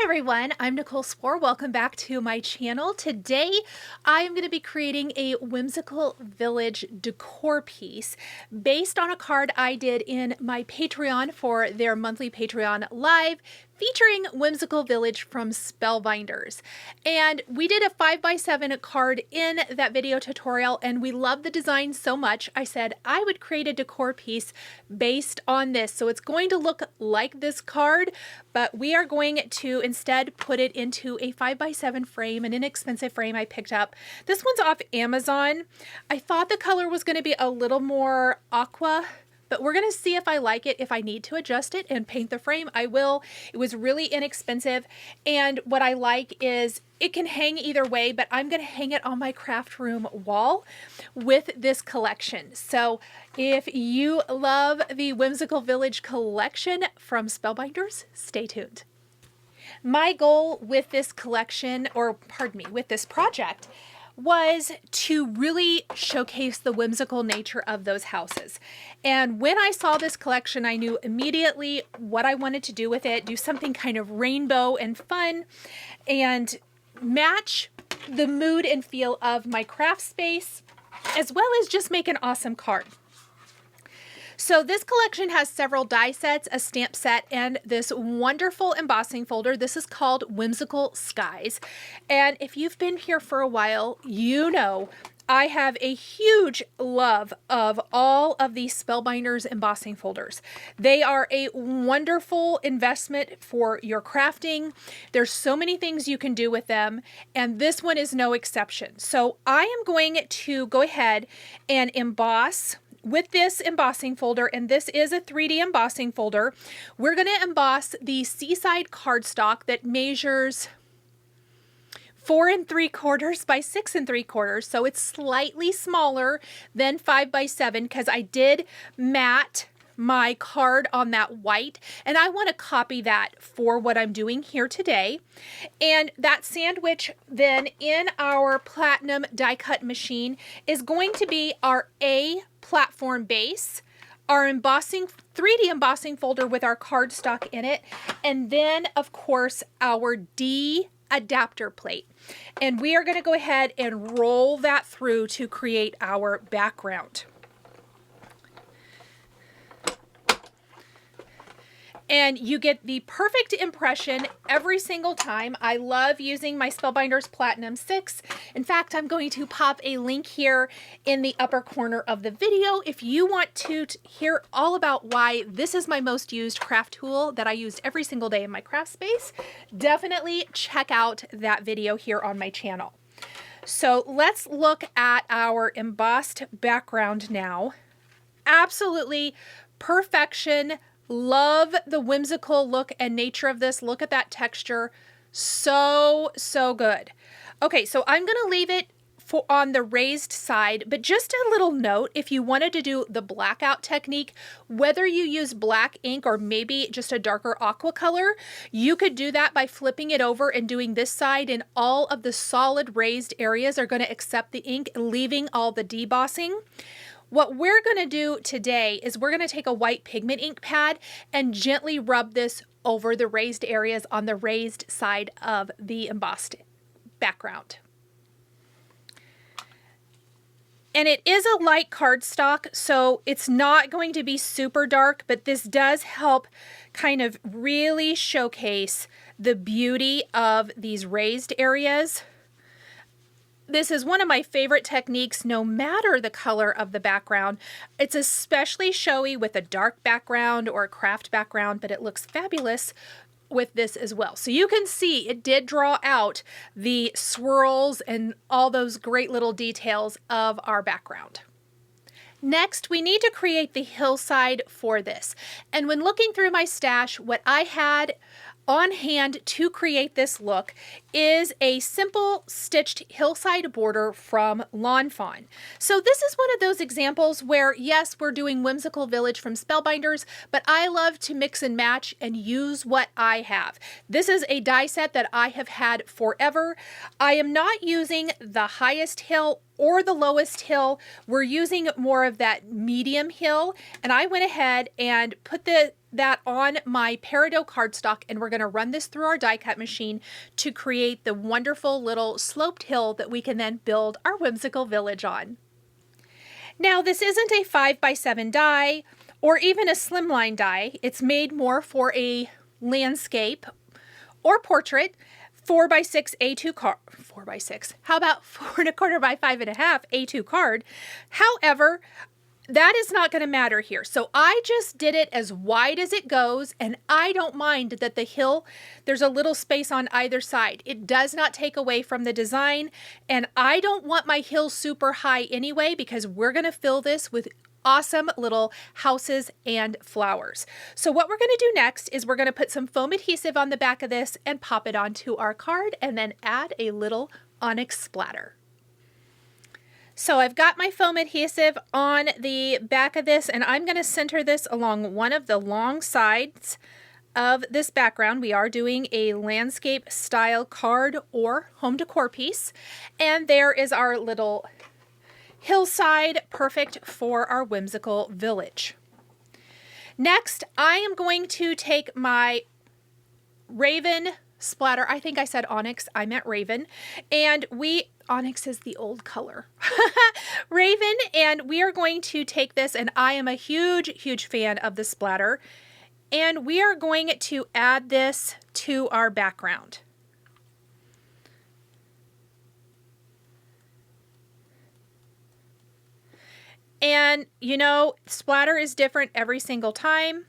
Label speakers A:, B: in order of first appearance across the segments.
A: everyone, I'm Nicole Spohr. Welcome back to my channel. Today I am going to be creating a Whimsical Village decor piece based on a card I did in my Patreon for their monthly Patreon live featuring Whimsical Village from Spellbinders. And we did a 5x7 card in that video tutorial and we loved the design so much I said I would create a decor piece based on this. So it's going to look like this card, but we are going to instead put it into a 5x7 frame, an inexpensive frame I picked up. This one's off Amazon. I thought the color was going to be a little more aqua, but we're going to see if I like it. If I need to adjust it and paint the frame, I will. It was really inexpensive. And what I like is it can hang either way, but I'm going to hang it on my craft room wall with this collection. So if you love the Whimsical Village collection from Spellbinders, stay tuned. My goal with this collection, or pardon me, with this project, was to really showcase the whimsical nature of those houses. And when I saw this collection, I knew immediately what I wanted to do with it, do something kind of rainbow and fun, and match the mood and feel of my craft space, as well as just make an awesome card. So this collection has several die sets, a stamp set, and this wonderful embossing folder. This is called Whimsical Skies. And if you've been here for a while, you know I have a huge love of all of these Spellbinders embossing folders. They are a wonderful investment for your crafting. There's so many things you can do with them, and this one is no exception. So I am going to go ahead and emboss with this embossing folder, and this is a 3D embossing folder. We're going to emboss the Seaside Cardstock that measures 4 3/4 by 6 3/4, so it's slightly smaller than 5x7 because I did matte my card on that white, and I want to copy that for what I'm doing here today. And that sandwich then in our platinum die cut machine is going to be our A platform base, our embossing 3D embossing folder with our cardstock in it, and then of course our D adapter plate. And we are going to go ahead and roll that through to create our background. And you get the perfect impression every single time. I love using my Spellbinders Platinum 6. In fact, I'm going to pop a link here in the upper corner of the video if you want to hear all about why this is my most used craft tool that I used every single day in my craft space. Definitely check out that video here on my channel. So let's look at our embossed background now. Absolutely perfection. Love the whimsical look and nature of this. Look at that texture. So good. Okay, so I'm going to leave it on the raised side, but just a little note, if you wanted to do the blackout technique, whether you use black ink or maybe just a darker aqua color, you could do that by flipping it over and doing this side, and all of the solid raised areas are going to accept the ink, leaving all the debossing. What we're going to do today is we're going to take a white pigment ink pad and gently rub this over the raised areas on the raised side of the embossed background. And it is a light cardstock, so it's not going to be super dark, but this does help kind of really showcase the beauty of these raised areas. This is one of my favorite techniques no matter the color of the background. It's especially showy with a dark background or a craft background, but it looks fabulous with this as well. So you can see it did draw out the swirls and all those great little details of our background. Next, we need to create the hillside for this. And when looking through my stash, what I had on hand to create this look is a simple stitched hillside border from Lawn Fawn. So this is one of those examples where, yes, we're doing Whimsical Village from Spellbinders, but I love to mix and match and use what I have. This is a die set that I have had forever. I am not using the highest hill or the lowest hill. We're using more of that medium hill, and I went ahead and put that on my Peridot cardstock, and we're going to run this through our die cut machine to create the wonderful little sloped hill that we can then build our whimsical village on. Now, this isn't a 5x7 die or even a slimline die. It's made more for a landscape or portrait 4x6 A2 card. 4x6. How about 4 1/4 by 5.5 A2 card? However, that is not going to matter here. So I just did it as wide as it goes, and I don't mind that the hill, there's a little space on either side. It does not take away from the design, and I don't want my hill super high anyway because we're going to fill this with awesome little houses and flowers. So what we're going to do next is we're going to put some foam adhesive on the back of this and pop it onto our card and then add a little onyx splatter. So I've got my foam adhesive on the back of this, and I'm going to center this along one of the long sides of this background. We are doing a landscape style card or home decor piece, and there is our little hillside, perfect for our whimsical village. Next, I am going to take my Raven splatter. I think I said onyx, I meant Raven. And onyx is the old color. Raven, and we are going to take this, and I am a huge fan of the splatter. And we are going to add this to our background. And, you know, splatter is different every single time.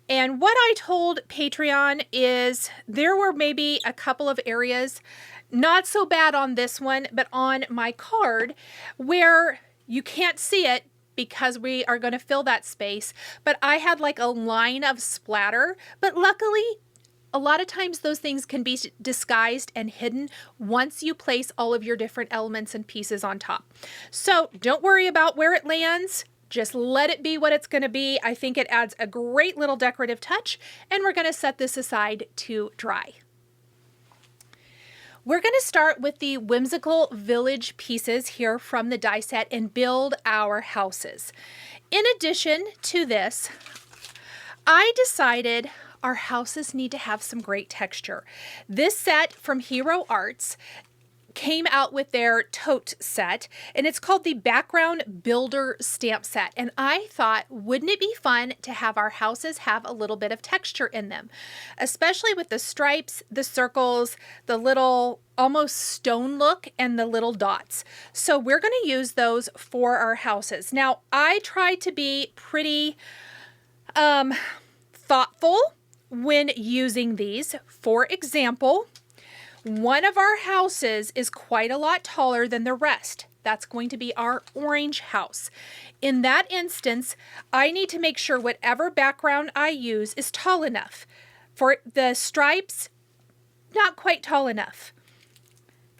A: And what I told Patreon is there were maybe a couple of areas, not so bad on this one, but on my card where you can't see it because we are going to fill that space. But I had like a line of splatter, but luckily, a lot of times those things can be disguised and hidden once you place all of your different elements and pieces on top. So don't worry about where it lands. Just let it be what it's going to be. I think it adds a great little decorative touch, and we're going to set this aside to dry. We're going to start with the whimsical village pieces here from the die set and build our houses. In addition to this, I decided our houses need to have some great texture. This set from Hero Arts came out with their tote set, and it's called the Background Builder Stamp Set. And I thought, wouldn't it be fun to have our houses have a little bit of texture in them, especially with the stripes, the circles, the little almost stone look, and the little dots. So we're going to use those for our houses. Now, I tried to be pretty thoughtful when using these. For example, one of our houses is quite a lot taller than the rest. That's going to be our orange house. In that instance, I need to make sure whatever background I use is tall enough. For the stripes, not quite tall enough.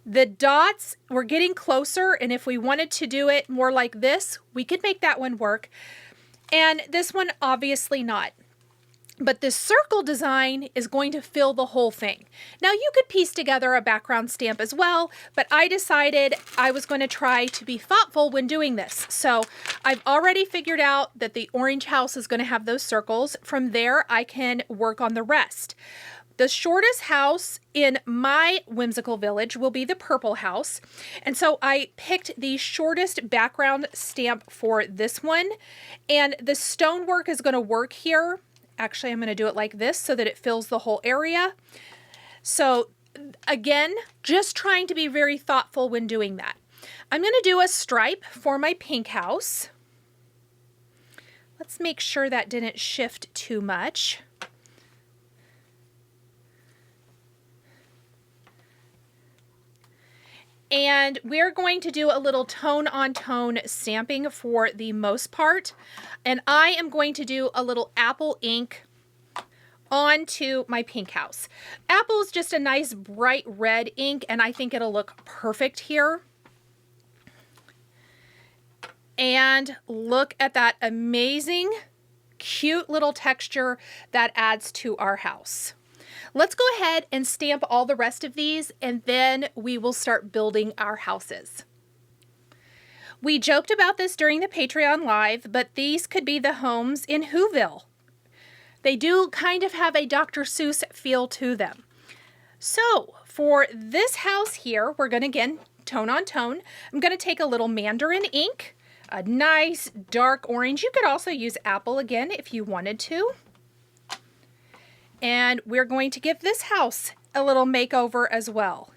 A: The dots, we're getting closer, and if we wanted to do it more like this, we could make that one work. And this one, obviously not. But this circle design is going to fill the whole thing. Now you could piece together a background stamp as well, but I decided I was going to try to be thoughtful when doing this. So I've already figured out that the orange house is going to have those circles. From there, I can work on the rest. The shortest house in my whimsical village will be the purple house. And so I picked the shortest background stamp for this one. And the stonework is going to work here. Actually, I'm going to do it like this so that it fills the whole area. So again, just trying to be very thoughtful when doing that. I'm going to do a stripe for my pink house. Let's make sure that didn't shift too much. And we're going to do a little tone-on-tone stamping for the most part. And I am going to do a little apple ink onto my pink house. Apple is just a nice bright red ink, and I think it'll look perfect here. And look at that amazing, cute little texture that adds to our house. Let's go ahead and stamp all the rest of these, and then we will start building our houses. We joked about this during the Patreon Live, but these could be the homes in Whoville. They do kind of have a Dr. Seuss feel to them. So for this house here, we're going to, again, tone on tone. I'm going to take a little mandarin ink, a nice dark orange. You could also use apple again if you wanted to. And we're going to give this house a little makeover as well.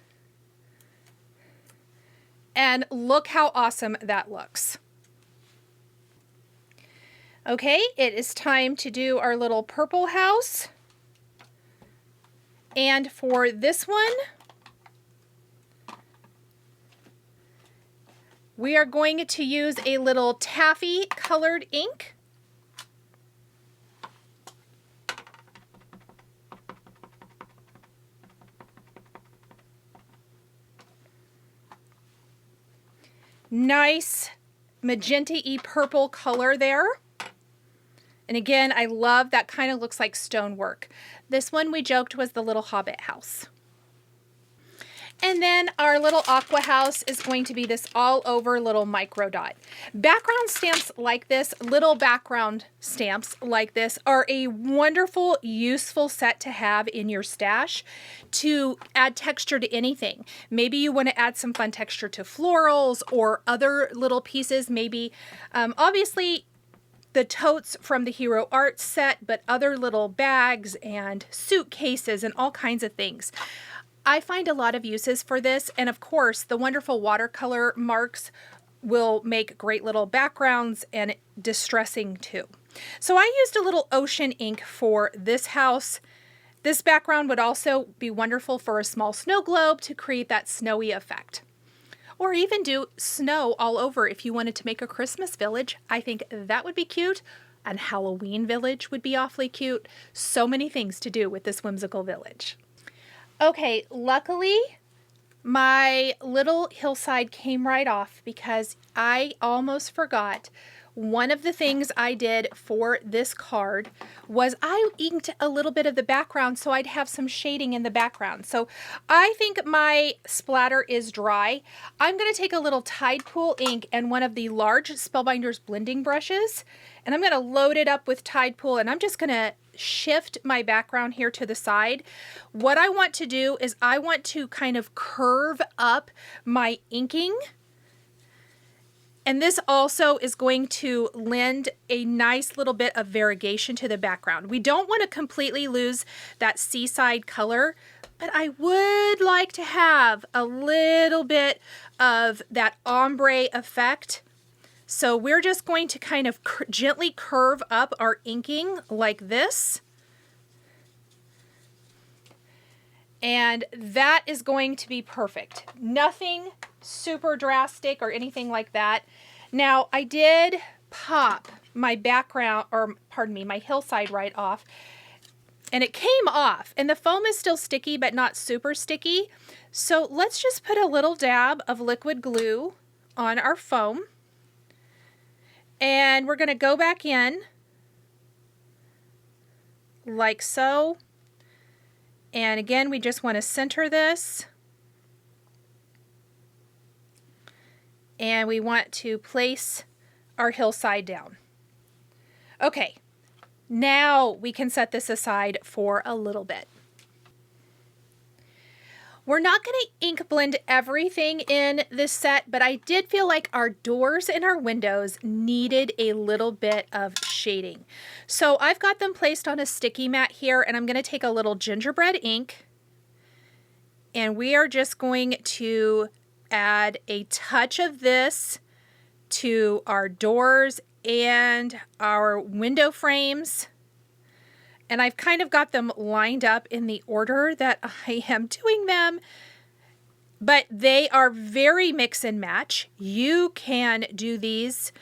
A: And look how awesome that looks. Okay, it is time to do our little purple house. And for this one, we are going to use a little taffy colored ink. Nice magenta-y purple color there. And again, I love that, kind of looks like stonework. This one we joked was the little hobbit house. And then our little aqua house is going to be this all over little micro dot. Background stamps like this, little background stamps like this, are a wonderful, useful set to have in your stash to add texture to anything. Maybe you want to add some fun texture to florals or other little pieces. Maybe, obviously, the totes from the Hero Arts set, but other little bags and suitcases and all kinds of things. I find a lot of uses for this, and of course the wonderful watercolor marks will make great little backgrounds and distressing too. So I used a little ocean ink for this house. This background would also be wonderful for a small snow globe to create that snowy effect. Or even do snow all over if you wanted to make a Christmas village. I think that would be cute. And Halloween village would be awfully cute. So many things to do with this whimsical village. Okay, luckily my little hillside came right off because I almost forgot. One of the things I did for this card was I inked a little bit of the background so I'd have some shading in the background. So I think my splatter is dry. I'm going to take a little Tide Pool ink and one of the large Spellbinders blending brushes, and I'm going to load it up with Tide Pool, and I'm just going to shift my background here to the side. What I want to do is I want to kind of curve up my inking. And this also is going to lend a nice little bit of variegation to the background. We don't want to completely lose that seaside color, but I would like to have a little bit of that ombre effect. So we're just going to kind of gently curve up our inking like this. And that is going to be perfect. Nothing super drastic or anything like that. Now, I did pop my background, or pardon me, my hillside right off, and it came off, and the foam is still sticky, but not super sticky. So let's just put a little dab of liquid glue on our foam, and we're going to go back in like so. And again, we just want to center this. And we want to place our hillside down. Okay, now we can set this aside for a little bit. We're not going to ink blend everything in this set, but I did feel like our doors and our windows needed a little bit of shading. So I've got them placed on a sticky mat here, and I'm going to take a little gingerbread ink, and we are just going to add a touch of this to our doors and our window frames. And I've kind of got them lined up in the order that I am doing them, but they are very mix and match. You can do these.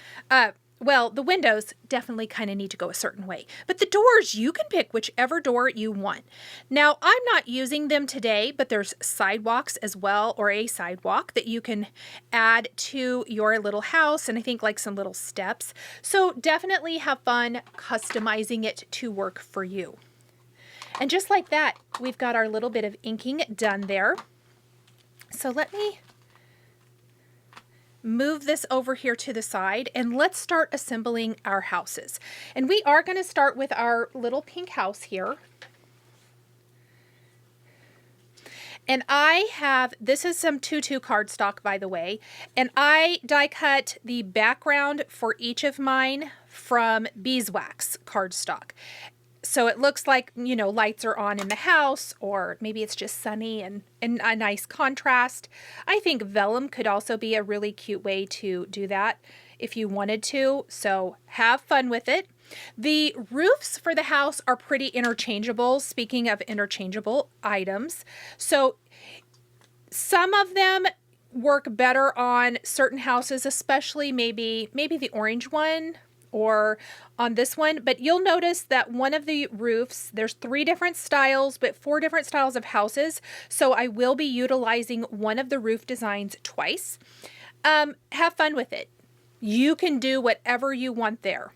A: Well, the windows definitely kind of need to go a certain way, but the doors, you can pick whichever door you want. Now, I'm not using them today, but there's sidewalks as well, or a sidewalk that you can add to your little house, and I think like some little steps. So definitely have fun customizing it to work for you. And just like that, we've got our little bit of inking done there. So let me move this over here to the side and let's start assembling our houses. And we are going to start with our little pink house here. And I have, this is some Tutu cardstock, by the way, and I die cut the background for each of mine from Beeswax Cardstock. So it looks like, you know, lights are on in the house, or maybe it's just sunny and a nice contrast. I think vellum could also be a really cute way to do that if you wanted to, so have fun with it. The roofs for the house are pretty interchangeable, speaking of interchangeable items. So some of them work better on certain houses, especially maybe the orange one or on this one. But you'll notice that one of the roofs, there's 3 different styles, but 4 different styles of houses. So I will be utilizing one of the roof designs twice. Have fun with it. You can do whatever you want there.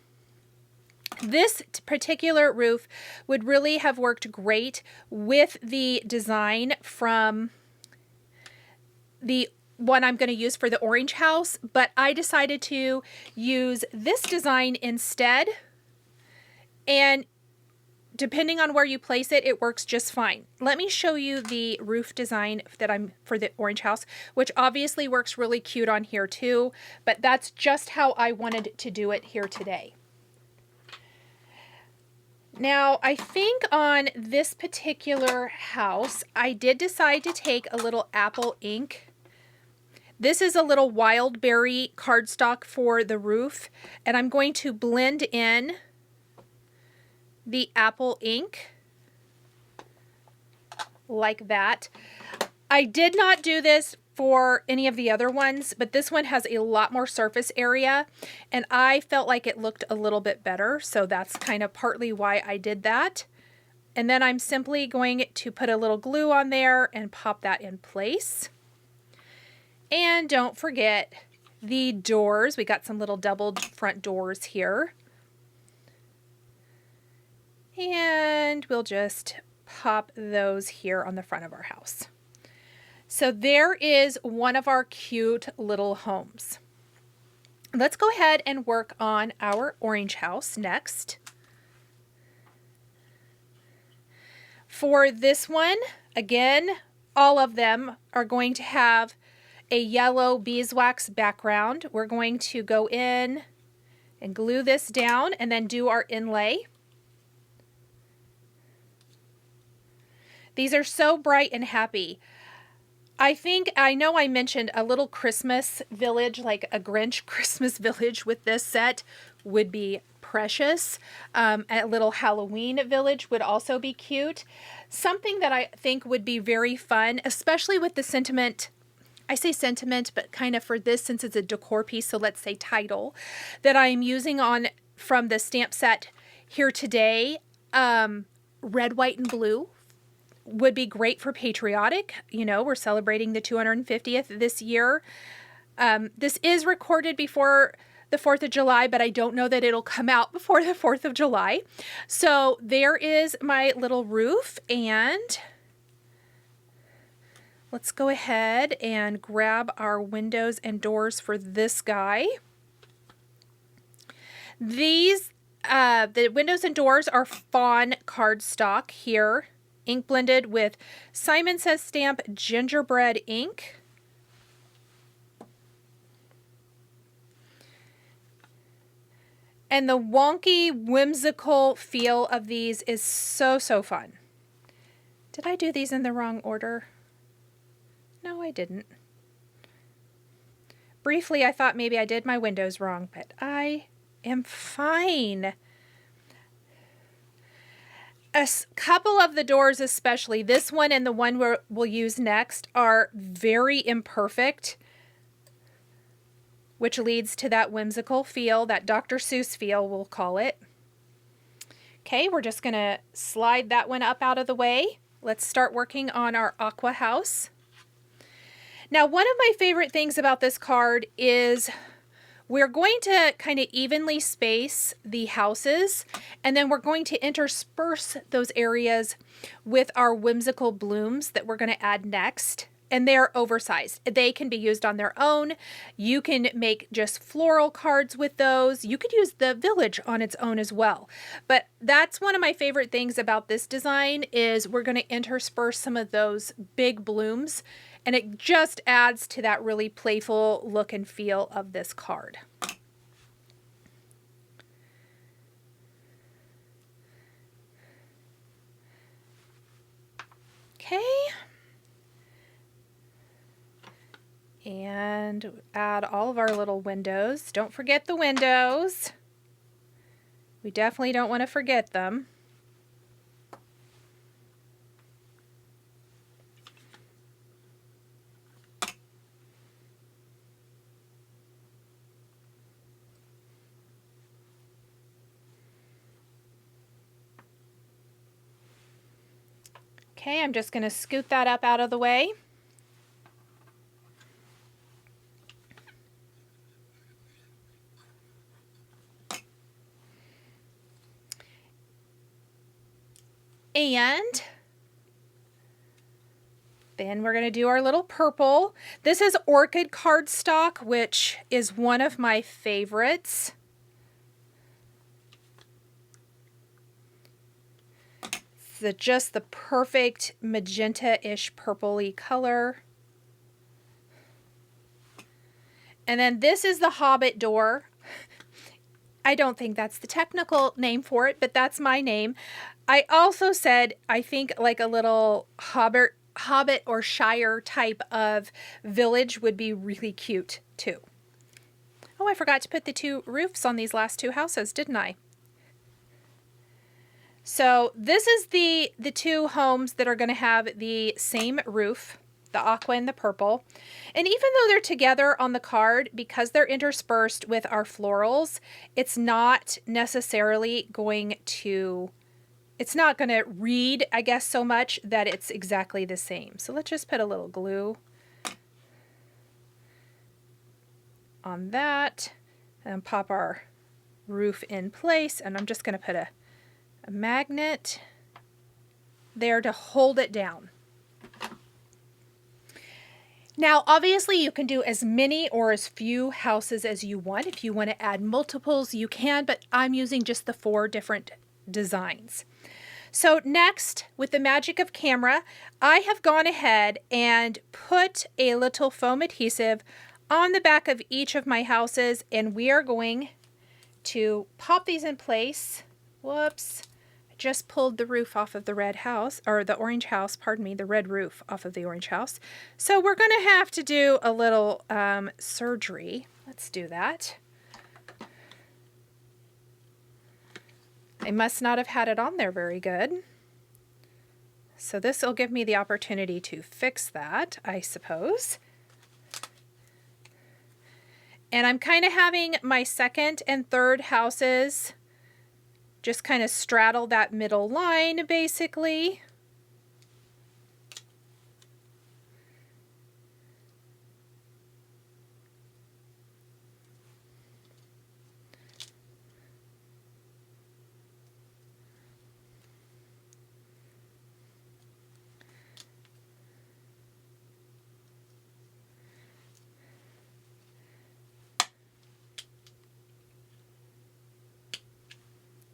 A: This particular roof would really have worked great with the design from the one I'm going to use for the orange house, but I decided to use this design instead. And depending on where you place it, it works just fine. Let me show you the roof design that I'm for the orange house, which obviously works really cute on here too, but that's just how I wanted to do it here today. Now, I think on this particular house, I did decide to take a little apple ink. This is a little Wildberry cardstock for the roof, and I'm going to blend in the apple ink like that. I did not do this for any of the other ones, but this one has a lot more surface area and I felt like it looked a little bit better, so that's kind of partly why I did that. And then I'm simply going to put a little glue on there and pop that in place. And don't forget the doors. We got some little doubled front doors here. And we'll just pop those here on the front of our house. So there is one of our cute little homes. Let's go ahead and work on our orange house next. For this one, again, all of them are going to have a yellow beeswax background. We're going to go in and glue this down and then do our inlay. These are so bright and happy. I know I mentioned a little Christmas village, like a Grinch Christmas village with this set would be precious. A little Halloween village would also be cute. Something that I think would be very fun, especially with the sentiment, I say sentiment, but kind of for this, since it's a decor piece, so let's say title, that I am using on from the stamp set here today, red, white, and blue. Would be great for patriotic. You know, we're celebrating the 250th this year. This is recorded before the 4th of July, but I don't know that it'll come out before the 4th of July. So there is my little roof, and let's go ahead and grab our windows and doors for this guy. These, the windows and doors are Fawn Cardstock here. Ink blended with Simon Says Stamp gingerbread ink. And the wonky, whimsical feel of these is so, so fun. Did I do these in the wrong order? No, I didn't. Briefly, I thought maybe I did my windows wrong, but I am fine. A couple of the doors, especially this one and the one we'll use next, are very imperfect, which leads to that whimsical feel, that Dr. Seuss feel, we'll call it. Okay, we're just going to slide that one up out of the way. Let's start working on our aqua house. Now, one of my favorite things about this card is we're going to kind of evenly space the houses, and then we're going to intersperse those areas with our whimsical blooms that we're going to add next. and they're oversized. They can be used on their own. You can make just floral cards with those. You could use the village on its own as well. But that's one of my favorite things about this design is we're going to intersperse some of those big blooms, and it just adds to that really playful look and feel of this card. Okay. And add all of our little windows. Don't forget the windows. We definitely don't want to forget them. Okay, I'm just going to scoot that up out of the way. And then we're going to do our little purple. This is Orchid Cardstock, which is one of my favorites. It's just the perfect magenta-ish purpley color. And then this is the Hobbit door. I don't think that's the technical name for it, but that's my name. I also said, I think like a little hobbit or shire type of village would be really cute too. Oh, I forgot to put the two roofs on these last two houses, didn't I? So this is the two homes that are going to have the same roof, the aqua and the purple. And even though they're together on the card, because they're interspersed with our florals, it's not necessarily going to, it's not going to read, I guess, so much that it's exactly the same. So let's just put a little glue on that and pop our roof in place. And I'm just going to put a magnet there to hold it down. Now, obviously, you can do as many or as few houses as you want. If you want to add multiples, you can, but I'm using just the 4 different designs. So next, with the magic of camera, I have gone ahead and put a little foam adhesive on the back of each of my houses, and we are going to pop these in place. Whoops. Just pulled the roof off of the red house, or the orange house, pardon me, the red roof off of the orange house. So we're going to have to do a little surgery. Let's do that. I must not have had it on there very good. So this will give me the opportunity to fix that, I suppose. And I'm kind of having my second and third houses just kind of straddle that middle line, basically.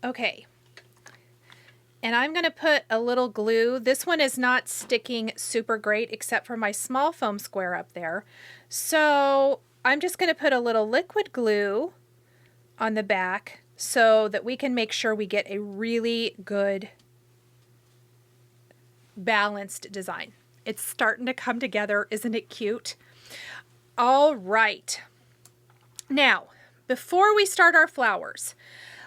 A: Okay, and I'm going to put a little glue. This one is not sticking super great except for my small foam square up there. So I'm just going to put a little liquid glue on the back so that we can make sure we get a really good balanced design. It's starting to come together. Isn't it cute? All right. Now, before we start our flowers,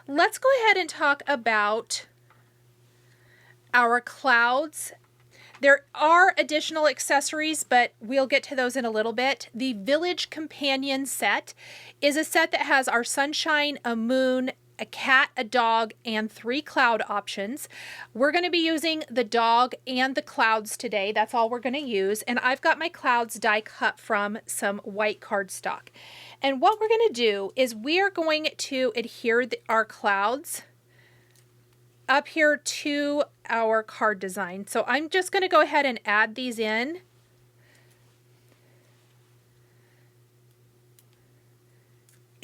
A: let's go ahead and talk about our clouds. There are additional accessories, but we'll get to those in a little bit. The Village Companion set is a set that has our sunshine, a moon, a cat, a dog, and 3 cloud options. We're going to be using the dog and the clouds today. That's all we're going to use. And I've got my clouds die cut from some white cardstock. And what we're going to do is we are going to adhere our clouds up here to our card design. So I'm just going to go ahead and add these in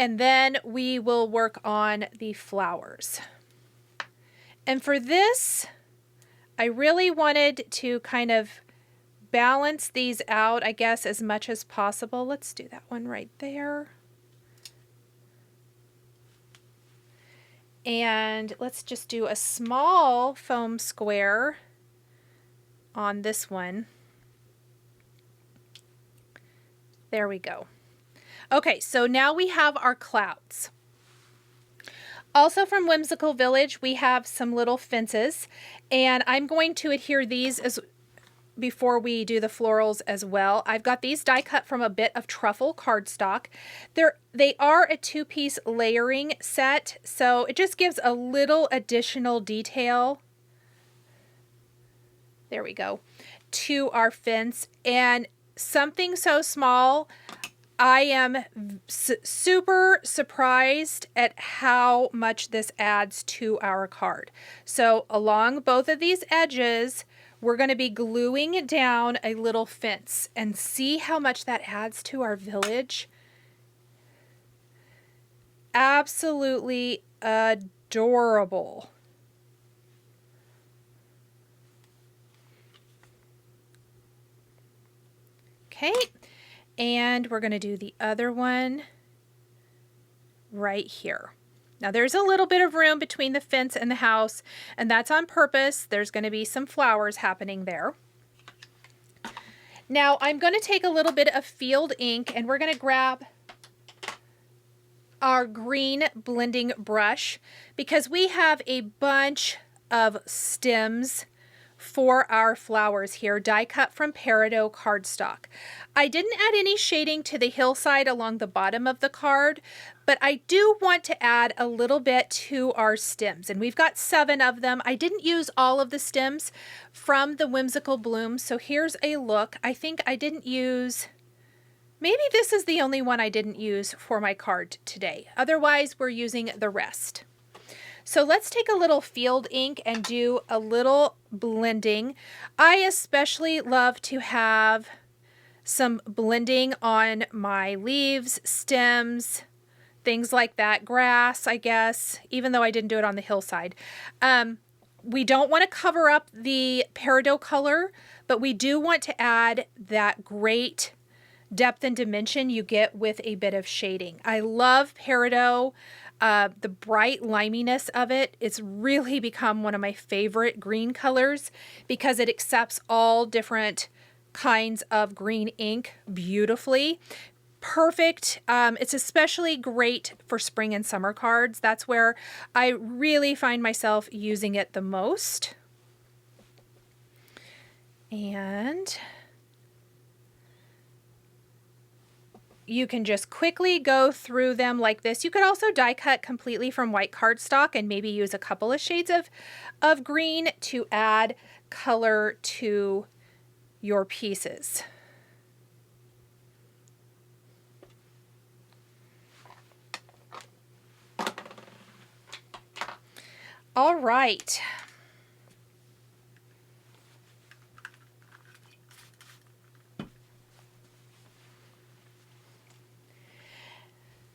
A: And then we will work on the flowers. And for this, I really wanted to kind of balance these out, I guess, as much as possible. Let's do that one right there. And let's just do a small foam square on this one. There we go. Okay, so now we have our clouds. Also from Whimsical Village, we have some little fences, and I'm going to adhere these as before we do the florals as well. I've got these die cut from a bit of truffle cardstock. They are a 2-piece layering set, so it just gives a little additional detail. There we go, to our fence. And something so small, I am super surprised at how much this adds to our card. So along both of these edges, we're going to be gluing down a little fence, and see how much that adds to our village. Absolutely adorable. Okay, and we're going to do the other one right here. Now there's a little bit of room between the fence and the house, and that's on purpose. There's going to be some flowers happening there. Now I'm going to take a little bit of field ink, and we're going to grab our green blending brush because we have a bunch of stems for our flowers here, die cut from Peridot Cardstock. I didn't add any shading to the hillside along the bottom of the card, but I do want to add a little bit to our stems, and we've got 7 of them. I didn't use all of the stems from the Whimsical blooms, so here's a look. I think I didn't use, maybe this is the only one I didn't use for my card today. Otherwise, we're using the rest. So let's take a little field ink and do a little blending. I especially love to have some blending on my leaves, stems, things like that, grass, I guess, even though I didn't do it on the hillside. We don't want to cover up the Peridot color, but we do want to add that great depth and dimension you get with a bit of shading. I love Peridot. The bright liminess of it, it's really become one of my favorite green colors because it accepts all different kinds of green ink beautifully. Perfect. It's especially great for spring and summer cards. That's where I really find myself using it the most. And you can just quickly go through them like this. You could also die cut completely from white cardstock and maybe use a couple of shades of green to add color to your pieces. All right.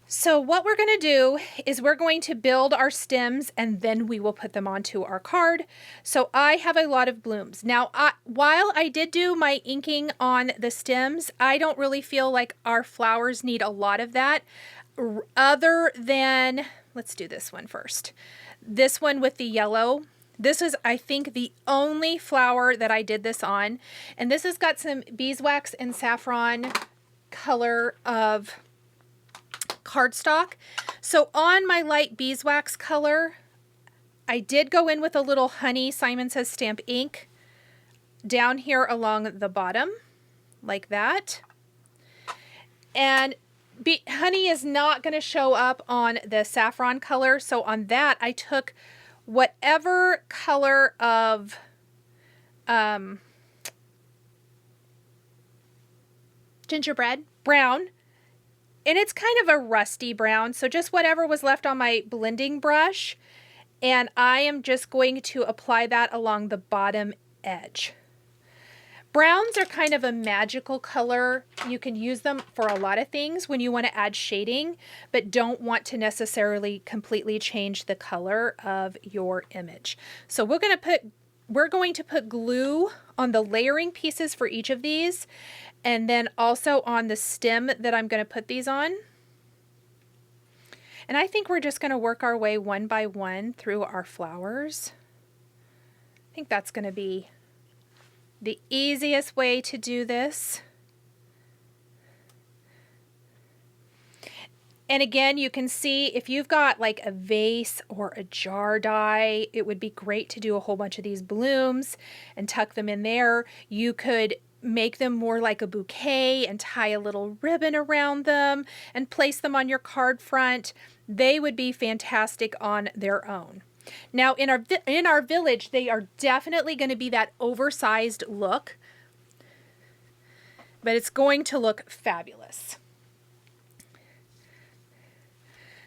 A: So what we're going to do is we're going to build our stems, and then we will put them onto our card. So I have a lot of blooms. Now, while I did do my inking on the stems, I don't really feel like our flowers need a lot of that other than, let's do this one first. This one with the yellow. This is, I think, the only flower that I did this on. And this has got some beeswax and saffron color of cardstock. So on my light beeswax color, I did go in with a little honey Simon Says stamp ink down here along the bottom, like that. And honey is not going to show up on the saffron color, so on that I took whatever color of gingerbread brown, and it's kind of a rusty brown, so just whatever was left on my blending brush, and I am just going to apply that along the bottom edge. Browns are kind of a magical color. You can use them for a lot of things when you want to add shading, but don't want to necessarily completely change the color of your image. So we're going to put glue on the layering pieces for each of these, and then also on the stem that I'm going to put these on. And I think we're just going to work our way one by one through our flowers. I think that's going to be the easiest way to do this. And again, you can see if you've got like a vase or a jar die, it would be great to do a whole bunch of these blooms and tuck them in there. You could make them more like a bouquet and tie a little ribbon around them and place them on your card front. They would be fantastic on their own. Now in our village, they are definitely going to be that oversized look, but it's going to look fabulous.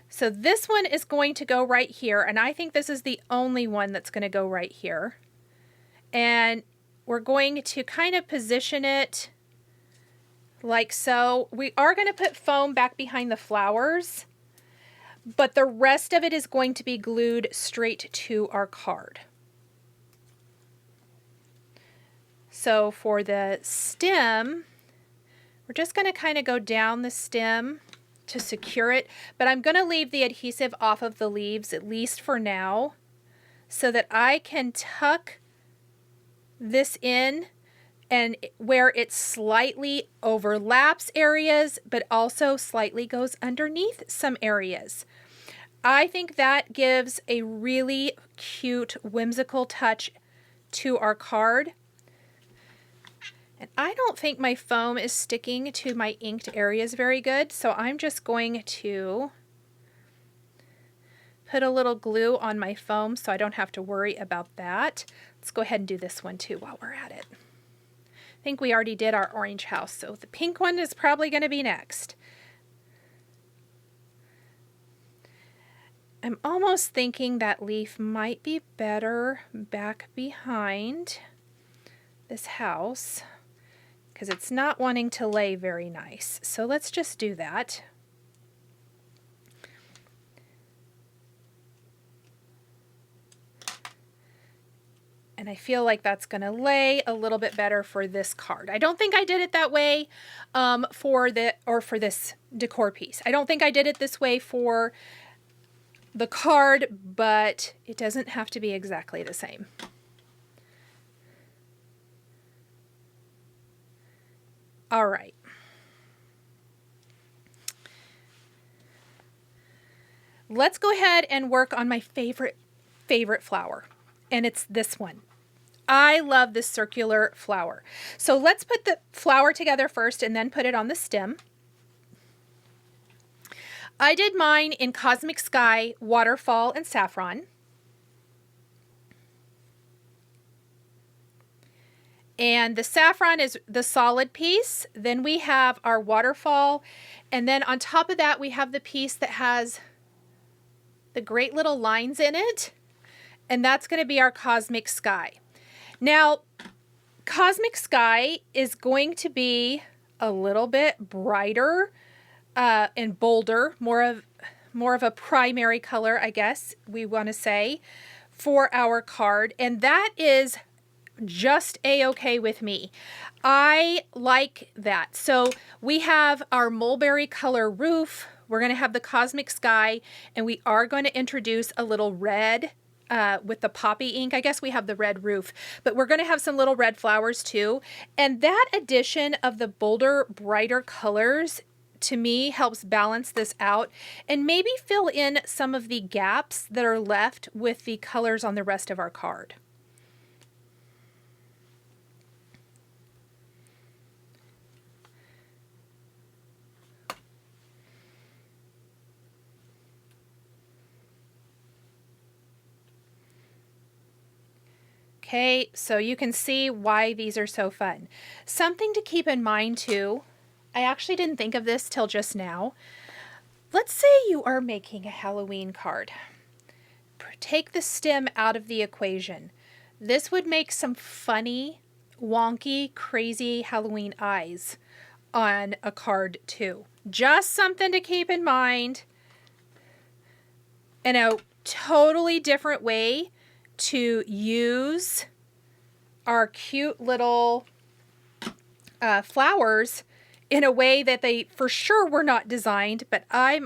A: So this one is going to go right here, and I think this is the only one that's going to go right here. And we're going to kind of position it like so. We are going to put foam back behind the flowers, but the rest of it is going to be glued straight to our card. So for the stem, we're just going to kind of go down the stem to secure it, but I'm going to leave the adhesive off of the leaves, at least for now, so that I can tuck this in and where it slightly overlaps areas, but also slightly goes underneath some areas. I think that gives a really cute, whimsical touch to our card. And I don't think my foam is sticking to my inked areas very good, so I'm just going to put a little glue on my foam so I don't have to worry about that. Let's go ahead and do this one too while we're at it. I think we already did our orange house, so the pink one is probably going to be next. I'm almost thinking that leaf might be better back behind this house, because it's not wanting to lay very nice. So let's just do that. And I feel like that's going to lay a little bit better for this card. I don't think I did it that way for this decor piece. I don't think I did it this way for the card, but it doesn't have to be exactly the same. All right. Let's go ahead and work on my favorite flower, and it's this one. I love this circular flower. So let's put the flower together first and then put it on the stem. I did mine in Cosmic Sky, Waterfall, and Saffron. And the saffron is the solid piece. Then we have our waterfall. And then on top of that, we have the piece that has the great little lines in it. And that's going to be our Cosmic Sky. Now, Cosmic Sky is going to be a little bit brighter and bolder, more of a primary color, I guess we want to say, for our card. And that is just a-okay with me. I like that. So we have our mulberry color roof. We're going to have the Cosmic Sky, and we are going to introduce a little red with the poppy ink. I guess we have the red roof, but we're going to have some little red flowers too. And that addition of the bolder, brighter colors to me helps balance this out and maybe fill in some of the gaps that are left with the colors on the rest of our card. Okay, so you can see why these are so fun. Something to keep in mind too, I actually didn't think of this till just now. Let's say you are making a Halloween card. Take the stem out of the equation. This would make some funny wonky, crazy Halloween eyes on a card too. Just something to keep in mind. And a totally different way to use our cute little flowers in a way that they for sure were not designed, but I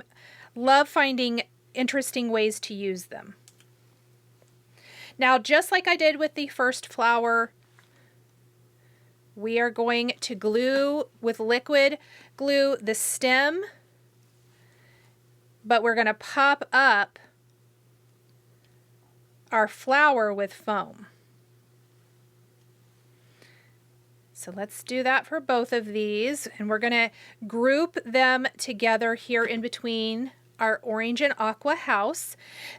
A: love finding interesting ways to use them. Now, just like I did with the first flower, we are going to glue with liquid glue the stem, but we're going to pop up our flower with foam. So let's do that for both of these, and we're going to group them together here in between our orange and aqua house.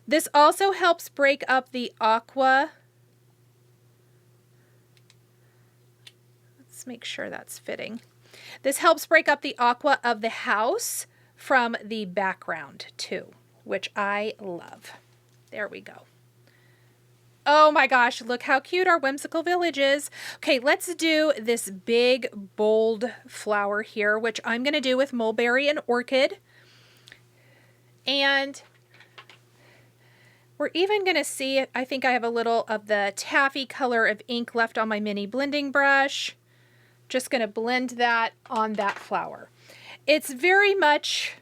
A: This also helps break up the aqua. Let's make sure that's fitting. This helps break up the aqua of the house from the background too, which I love. There we go. Oh my gosh, look how cute our whimsical village is. Okay, let's do this big, bold flower here, which I'm going to do with mulberry and orchid. And we're even going to see, I think I have a little of the taffy color of ink left on my mini blending brush. Just going to blend that on that flower. It's very much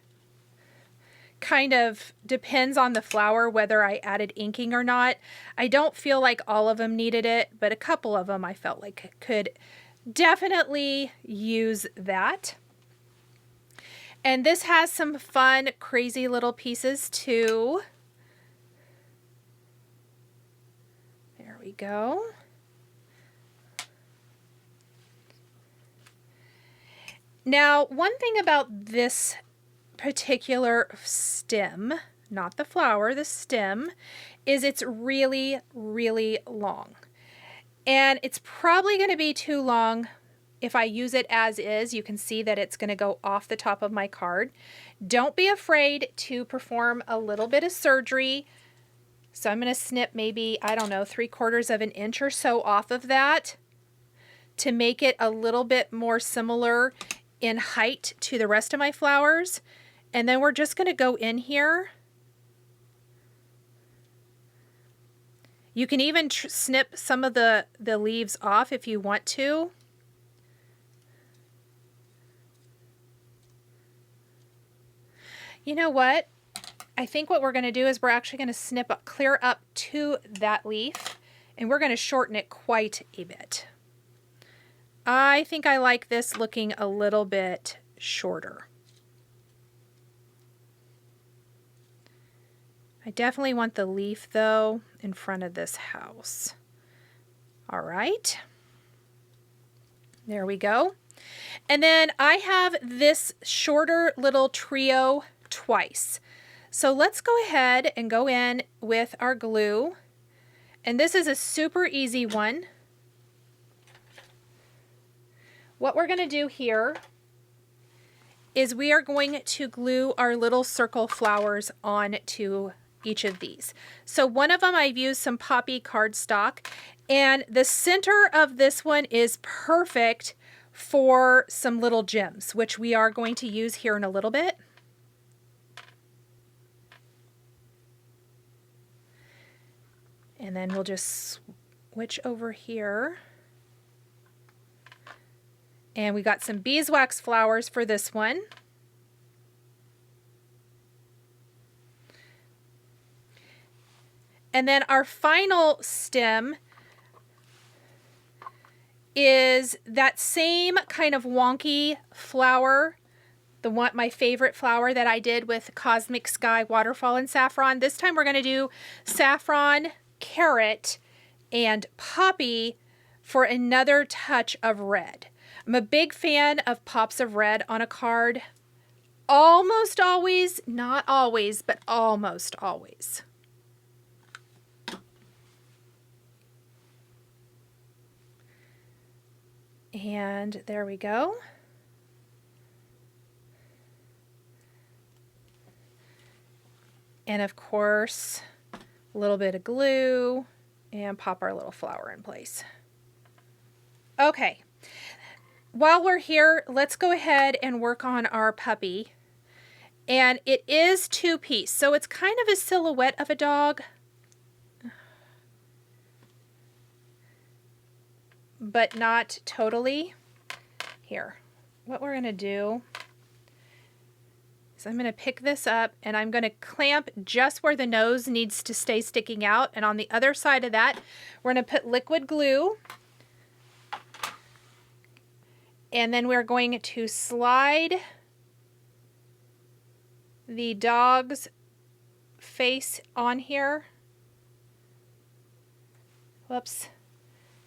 A: kind of depends on the flower whether I added inking or not. I don't feel like all of them needed it, but a couple of them I felt like could definitely use that. And this has some fun, crazy little pieces too. There we go. Now, one thing about this particular stem, not the flower, the stem, is it's really, really long. And it's probably going to be too long if I use it as is. You can see that it's going to go off the top of my card. Don't be afraid to perform a little bit of surgery. So I'm going to snip maybe, I don't know, 3/4 of an inch or so off of that to make it a little bit more similar in height to the rest of my flowers. And then we're just going to go in here. You can even snip some of the leaves off if you want to. You know what? I think what we're going to do is we're actually going to snip up, clear up to that leaf, and we're going to shorten it quite a bit. I think I like this looking a little bit shorter. I definitely want the leaf, though, in front of this house. All right. There we go. And then I have this shorter little trio twice. So let's go ahead and go in with our glue. And this is a super easy one. What we're going to do here is we are going to glue our little circle flowers onto each of these. So one of them I've used some poppy cardstock, and the center of this one is perfect for some little gems, which we are going to use here in a little bit. And then we'll just switch over here. And we got some beeswax flowers for this one. And then our final stem is that same kind of wonky flower, my favorite flower that I did with Cosmic Sky, Waterfall, and Saffron. This time we're going to do Saffron, Carrot, and Poppy for another touch of red. I'm a big fan of pops of red on a card. Almost always, not always, but almost always. And there we go. And of course, a little bit of glue and pop our little flower in place. Okay, while we're here, let's go ahead and work on our puppy. And it is 2-piece, so it's kind of a silhouette of a dog. But not totally. Here, what we're going to do is I'm going to pick this up and I'm going to clamp just where the nose needs to stay sticking out. And on the other side of that, we're going to put liquid glue. And then we're going to slide the dog's face on here. Whoops.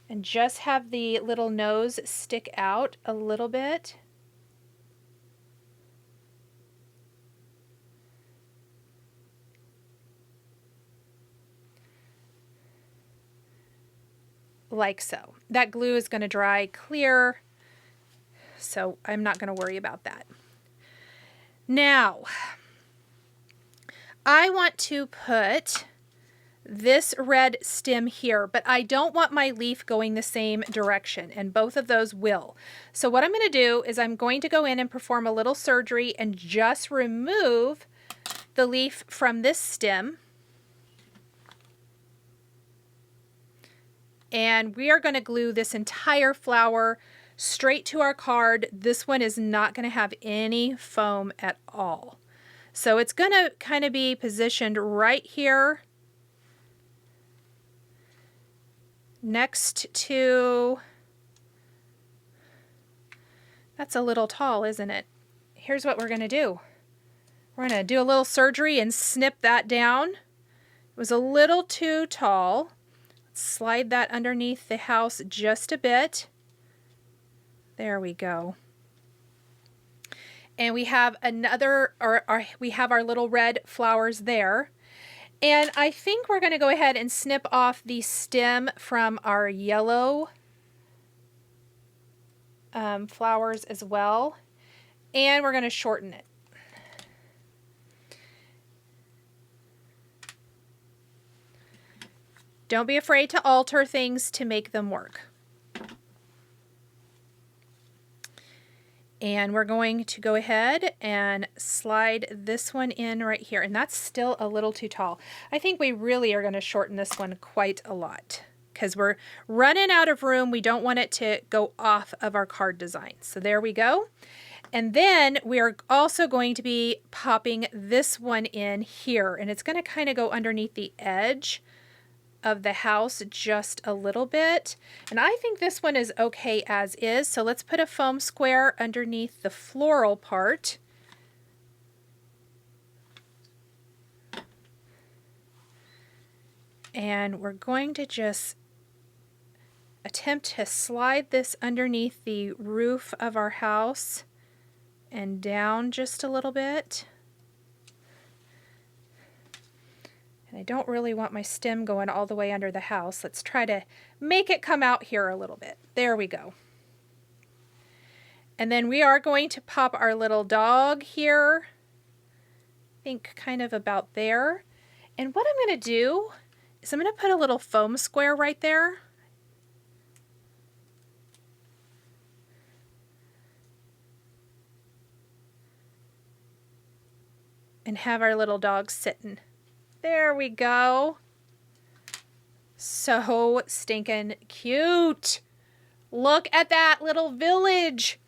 A: And just have the little nose stick out a little bit. Like so. That glue is going to dry clear, so I'm not going to worry about that. Now, I want to put this red stem here, but I don't want my leaf going the same direction, and both of those will. So what I'm going to do is I'm going to go in and perform a little surgery and just remove the leaf from this stem. And we are going to glue this entire flower straight to our card. This one is not going to have any foam at all. So it's going to kind of be positioned right here next to, that's a little tall, isn't it? Here's what we're going to do. We're going to do a little surgery and snip that down. It was a little too tall. Let's slide that underneath the house just a bit. There we go. And we have another, we have our little red flowers there. And I think we're going to go ahead and snip off the stem from our yellow flowers as well. And we're going to shorten it. Don't be afraid to alter things to make them work. And we're going to go ahead and slide this one in right here. And that's still a little too tall. I think we really are going to shorten this one quite a lot because we're running out of room. We don't want it to go off of our card design. So there we go. And then we are also going to be popping this one in here. And it's going to kind of go underneath the edge of the house just a little bit. And I think this one is okay as is. So let's put a foam square underneath the floral part. And we're going to just attempt to slide this underneath the roof of our house and down just a little bit. I don't really want my stem going all the way under the house. Let's try to make it come out here a little bit. There we go. And then we are going to pop our little dog here. I think kind of about there. And what I'm going to do is I'm going to put a little foam square right there. And have our little dog sitting. There we go. So stinking cute. Look at that little village.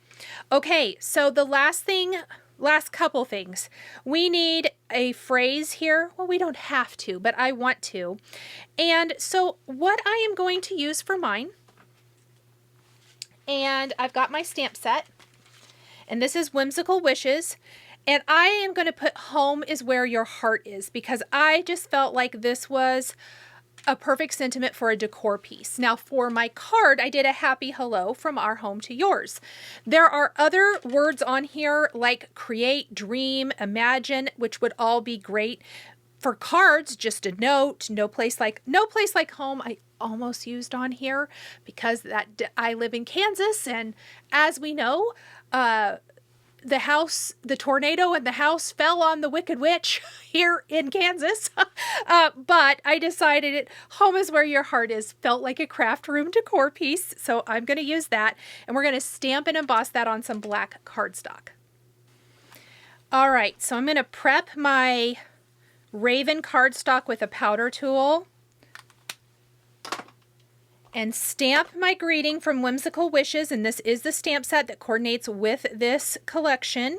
A: Okay, so the last couple things. We need a phrase here. Well, we don't have to, but I want to. And so what I am going to use for mine, and I've got my stamp set, and this is Whimsical Wishes. And I am going to put home is where your heart is because I just felt like this was a perfect sentiment for a decor piece. Now for my card, I did a happy hello from our home to yours. There are other words on here like create, dream, imagine, which would all be great. For cards, just a note, no place like home. I almost used on here because I live in Kansas, and as we know, the tornado in the house fell on the Wicked Witch here in Kansas. But I decided home is where your heart is felt like a craft room decor piece. So I'm going to use that, and we're going to stamp and emboss that on some black cardstock. All right, so I'm going to prep my Raven cardstock with a powder tool and stamp my greeting from Whimsical Wishes, and this is the stamp set that coordinates with this collection.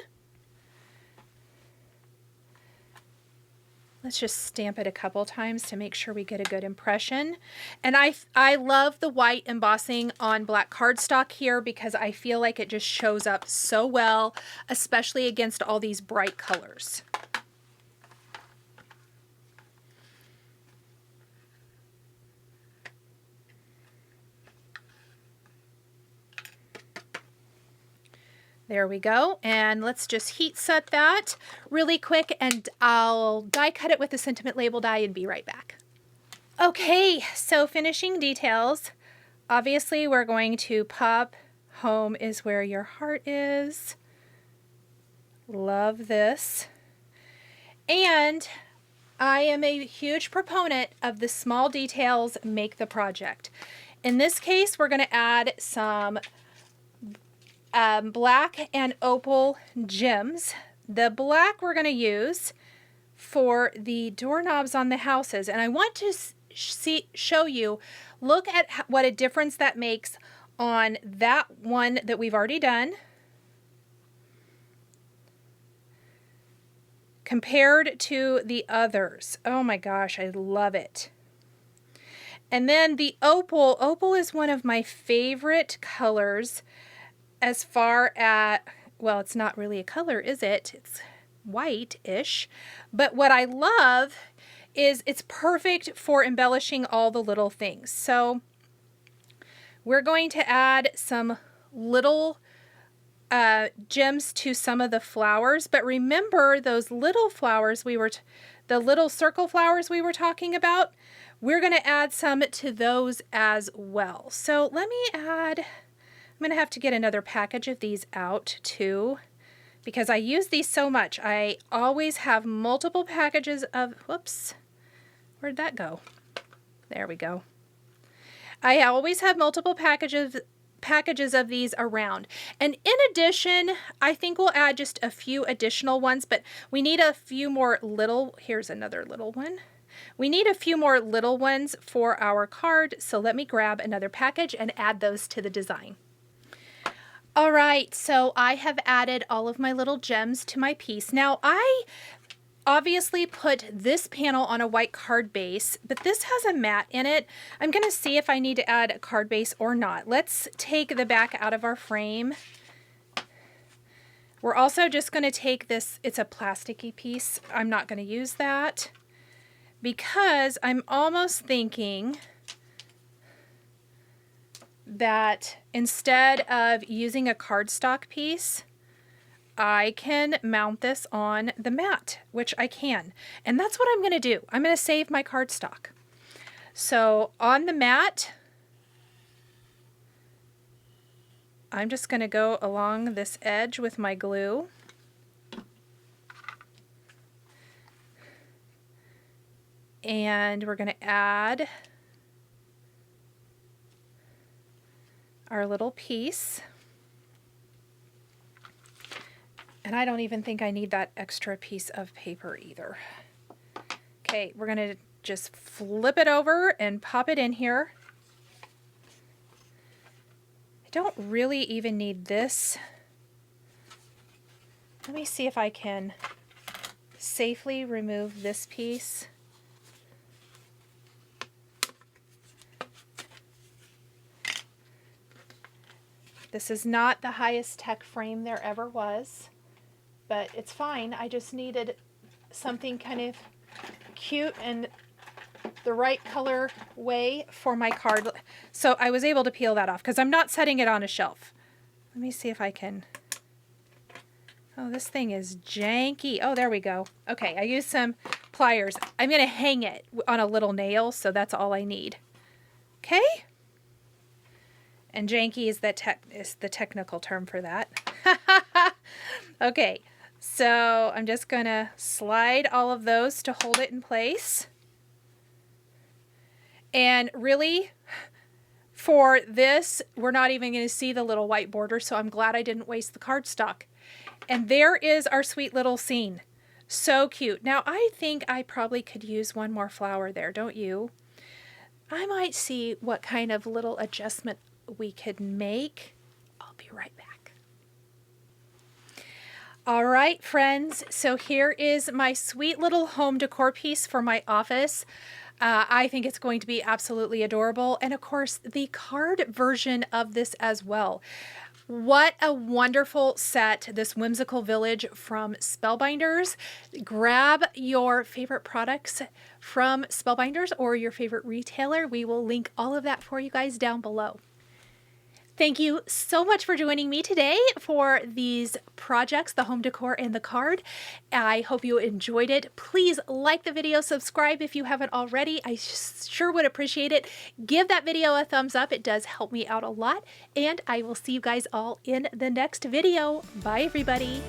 A: Let's just stamp it a couple times to make sure we get a good impression. And I love the white embossing on black cardstock here because I feel like it just shows up so well, especially against all these bright colors. There we go, and let's just heat set that really quick, and I'll die cut it with a sentiment label die and be right back. Okay, so finishing details. Obviously, we're going to pop home is where your heart is. Love this. And I am a huge proponent of the small details make the project. In this case, we're going to add some black and opal gems. The black we're going to use for the doorknobs on the houses, and I want to show you, look at what a difference that makes on that one that we've already done compared to the others. Oh my gosh, I love it. And then the opal is one of my favorite colors. As far as, well, it's not really a color, is it? It's white-ish. But what I love is it's perfect for embellishing all the little things. So we're going to add some little gems to some of the flowers. But remember those little flowers the little circle flowers we were talking about? We're going to add some to those as well. So let me add... I'm going to have to get another package of these out too, because I use these so much. I always have multiple packages of, whoops, where'd that go? There we go. I always have multiple packages of these around. And in addition, I think we'll add just a few additional ones, but we need a few more here's another little one. We need a few more little ones for our card, so let me grab another package and add those to the design. All right, so I have added all of my little gems to my piece. Now, I obviously put this panel on a white card base, but this has a matte in it. I'm going to see if I need to add a card base or not. Let's take the back out of our frame. We're also just going to take this, it's a plasticky piece. I'm not going to use that because I'm almost thinking that instead of using a cardstock piece, I can mount this on the mat, which I can. And that's what I'm going to do. I'm going to save my cardstock. So on the mat, I'm just going to go along this edge with my glue. And we're going to add our little piece. And I don't even think I need that extra piece of paper either. Okay, we're going to just flip it over and pop it in here. I don't really even need this. Let me see if I can safely remove this piece. This is not the highest tech frame there ever was, but it's fine. I just needed something kind of cute and the right color way for my card. So I was able to peel that off because I'm not setting it on a shelf. Let me see if I can. Oh, this thing is janky. Oh, there we go. Okay, I used some pliers. I'm going to hang it on a little nail, so that's all I need. Okay? And janky is the technical term for that. Okay, so I'm just gonna slide all of those to hold it in place. And really, for this, we're not even going to see the little white border, so I'm glad I didn't waste the cardstock. And there is our sweet little scene. So cute. Now, I think I probably could use one more flower there, don't you? I might see what kind of little adjustment we could make. I'll be right back. All right, friends, so here is my sweet little home decor piece for my office. I think it's going to be absolutely adorable. And of course, the card version of this as well. What a wonderful set, this Whimsical Village from Spellbinders. Grab your favorite products from Spellbinders or your favorite retailer. We will link all of that for you guys down below. Thank you so much for joining me today for these projects, the home decor and the card. I hope you enjoyed it. Please like the video, subscribe if you haven't already. I sure would appreciate it. Give that video a thumbs up. It does help me out a lot. And I will see you guys all in the next video. Bye, everybody.